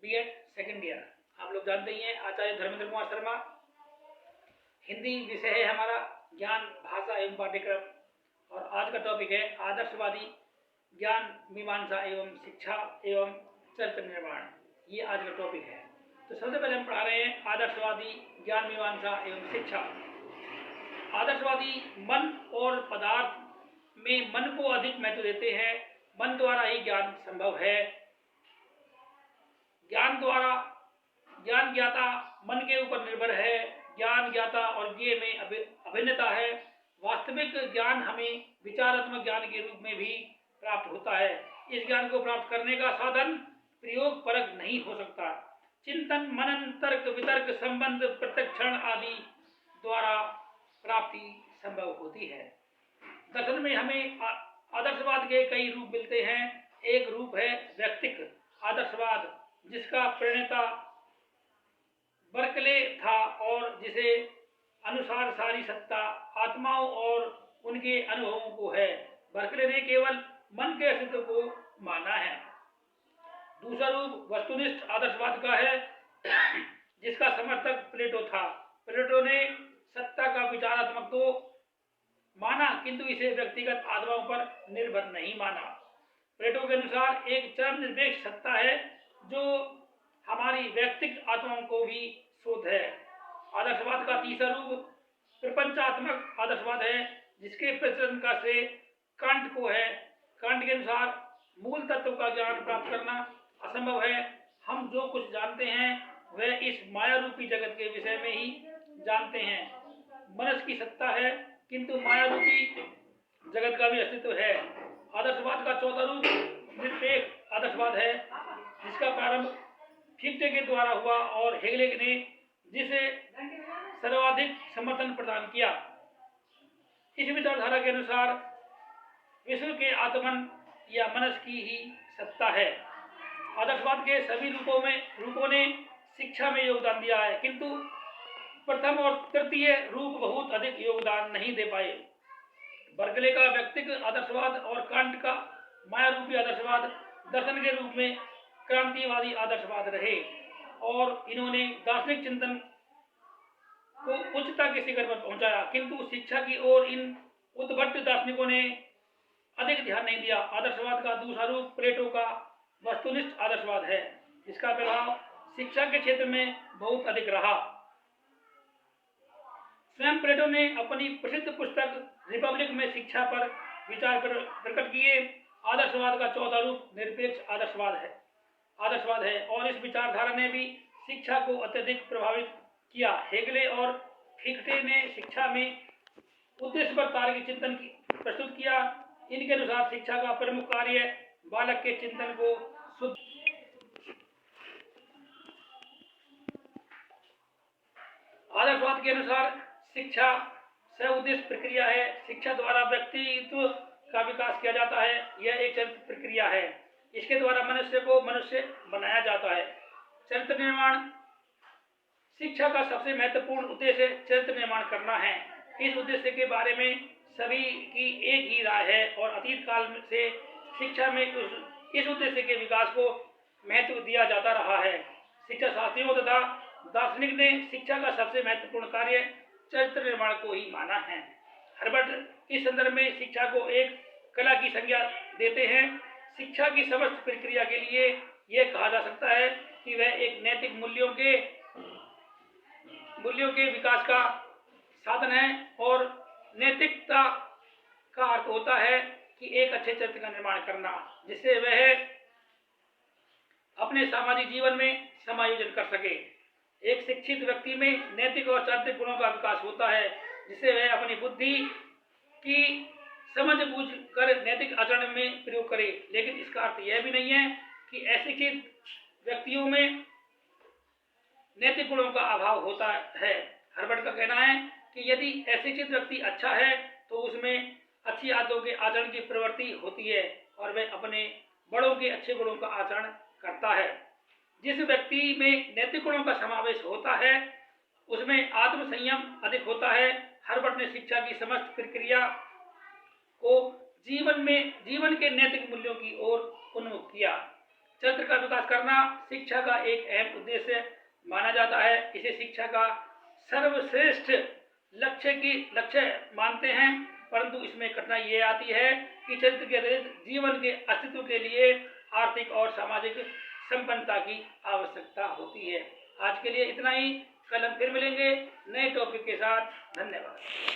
BEd second year. आप लोग जानते ही हैं आचार्य धर्मेंद्र कुमार शर्मा। हिंदी विषय है हमारा, ज्ञान भाषा एवं पाठ्यक्रम। और आज का टॉपिक है आदर्शवादी ज्ञान मीमांसा एवं शिक्षा एवं चरित्र निर्माण। ये आज का टॉपिक है। तो सबसे पहले हम पढ़ा रहे हैं आदर्शवादी ज्ञान मीमांसा एवं शिक्षा। आदर्शवादी मन और पदार्थ में मन को अधिक महत्व देते हैं। मन द्वारा ही ज्ञान संभव है। ज्ञान ज्ञाता मन के ऊपर निर्भर है। ज्ञान ज्ञाता और ज्ञेय में अभिन्नता है। वास्तविक ज्ञान हमें विचारात्मक ज्ञान के रूप में भी प्राप्त होता है। इस ज्ञान को प्राप्त करने का साधन प्रयोग परक नहीं हो सकता। चिंतन, मनन, तर्क, वितर्क, संबंध, प्रत्यक्षण आदि द्वारा प्राप्ति संभव होती है। दर्शन में हमें आदर्शवाद के कई रूप मिलते हैं। एक रूप है व्यक्तिक आदर्शवाद, जिसका प्रणेता बर्कले था और जिसे अनुसार सारी सत्ता आत्माओं और उनके अनुभवों को है। बर्कले ने केवल मन के अस्तित्व को माना है। दूसरा रूप वस्तुनिष्ठ आदर्शवाद का है, जिसका समर्थक प्लेटो था। प्लेटो ने सत्ता का विचारात्मक तो माना, किंतु इसे व्यक्तिगत आत्माओं पर निर्भर नहीं माना। प्लेटो के अनुसार एक चरम निरपेक्ष सत्ता है जो हमारी व्यक्तिगत आत्माओं को भी शोध है। आदर्शवाद का तीसरा रूप प्रपंचात्मक आदर्शवाद है, जिसके प्रचलन का श्रेय कांट को है। कांट के अनुसार मूल तत्व का ज्ञान प्राप्त करना असंभव है। हम जो कुछ जानते हैं वह इस माया रूपी जगत के विषय में ही जानते हैं। मनुष्य की सत्ता है, किंतु माया रूपी जगत का भी अस्तित्व है। आदर्शवाद का चौथा रूप निरपेक्ष आदर्शवाद है, जिसका प्रारंभ फिक्टे के द्वारा हुआ और हेगले ने जिसे सर्वाधिक समर्थन प्रदान किया। इस विचारधारा के अनुसार विश्व के आत्मन या मनुष्य की ही सत्ता है। आदर्शवाद के सभी रूपों ने शिक्षा में योगदान दिया है, किंतु प्रथम और तृतीय रूप बहुत अधिक योगदान नहीं दे पाए। बर्कले का व्यक्तिगत आदर्शवाद और कांट का माया रूपी आदर्शवाद दर्शन के रूप में क्रांतिवादी आदर्शवाद रहे और इन्होंने दार्शनिक चिंतन को उच्चता के शिखर पर पहुंचाया, किंतु शिक्षा की ओर इन उद्भट दार्शनिकों ने अधिक ध्यान नहीं दिया। आदर्शवाद का दूसरा रूप प्लेटो का वस्तुनिष्ठ आदर्शवाद है, जिसका प्रभाव शिक्षा के क्षेत्र में बहुत अधिक रहा। स्वयं प्लेटो ने अपनी प्रसिद्ध पुस्तक रिपब्लिक में शिक्षा पर विचार प्रकट किए। आदर्शवाद का चौथा रूप निरपेक्ष आदर्शवाद है और इस विचारधारा ने भी शिक्षा को अत्यधिक प्रभावित किया। हेगले और फिक्टे ने शिक्षा में उद्देश्य पर तार्किक चिंतन प्रस्तुत किया। इनके अनुसार शिक्षा का प्रमुख कार्य बालक के चिंतन को शुद्ध। आदर्शवाद के अनुसार शिक्षा सउद्देश्य प्रक्रिया है। शिक्षा द्वारा व्यक्तित्व का विकास किया जाता है। यह एक चरित्र प्रक्रिया है। इसके द्वारा मनुष्य को मनुष्य बनाया जाता है। चरित्र निर्माण शिक्षा का सबसे महत्वपूर्ण उद्देश्य चरित्र निर्माण करना है। इस उद्देश्य के बारे में सभी की एक ही राय है और अतीत काल से शिक्षा में इस उद्देश्य के विकास को महत्व दिया जाता रहा है। शिक्षा शास्त्रियों तथा दार्शनिक ने शिक्षा का सबसे महत्वपूर्ण कार्य चरित्र निर्माण को ही माना है। हर्बर्ट इस संदर्भ में शिक्षा को एक कला की संज्ञा देते हैं। शिक्षा की समस्त प्रक्रिया के लिए यह कहा जा सकता है कि वह एक नैतिक मूल्यों के विकास का साधन है और नैतिकता का अर्थ होता है कि एक अच्छे चरित्र का निर्माण करना, जिससे वह अपने सामाजिक जीवन में समायोजन कर सके। एक शिक्षित व्यक्ति में नैतिक और चारित्रिक गुणों का विकास होता है, जिससे वह अपनी बुद्धि की समझ बूझ कर नैतिक आचरण में प्रयोग करे। लेकिन इसका अर्थ यह भी नहीं है कि अशिक्षित व्यक्तियों में नैतिक गुणों का अभाव होता है। हर्बर्ट का कहना है कि यदि अशिक्षित व्यक्ति अच्छा है तो उसमें अच्छी आदतों के आचरण की प्रवृत्ति होती है और वह अपने बड़ों के अच्छे गुणों का आचरण करता है। जिस व्यक्ति में नैतिक गुणों का समावेश होता है उसमें आत्म संयम अधिक होता है। हर्बर्ट ने शिक्षा की समस्त प्रक्रिया को जीवन के नैतिक मूल्यों की ओर उन्मुख किया। चरित्र का विकास करना शिक्षा का एक अहम उद्देश्य माना जाता है। इसे शिक्षा का सर्वश्रेष्ठ लक्ष्य मानते हैं, परंतु इसमें कठिनाई ये आती है कि चरित्र के अतिरिक्त जीवन के अस्तित्व के लिए आर्थिक और सामाजिक संपन्नता की आवश्यकता होती है। आज के लिए इतना ही। कल हम फिर मिलेंगे नए टॉपिक के साथ। धन्यवाद।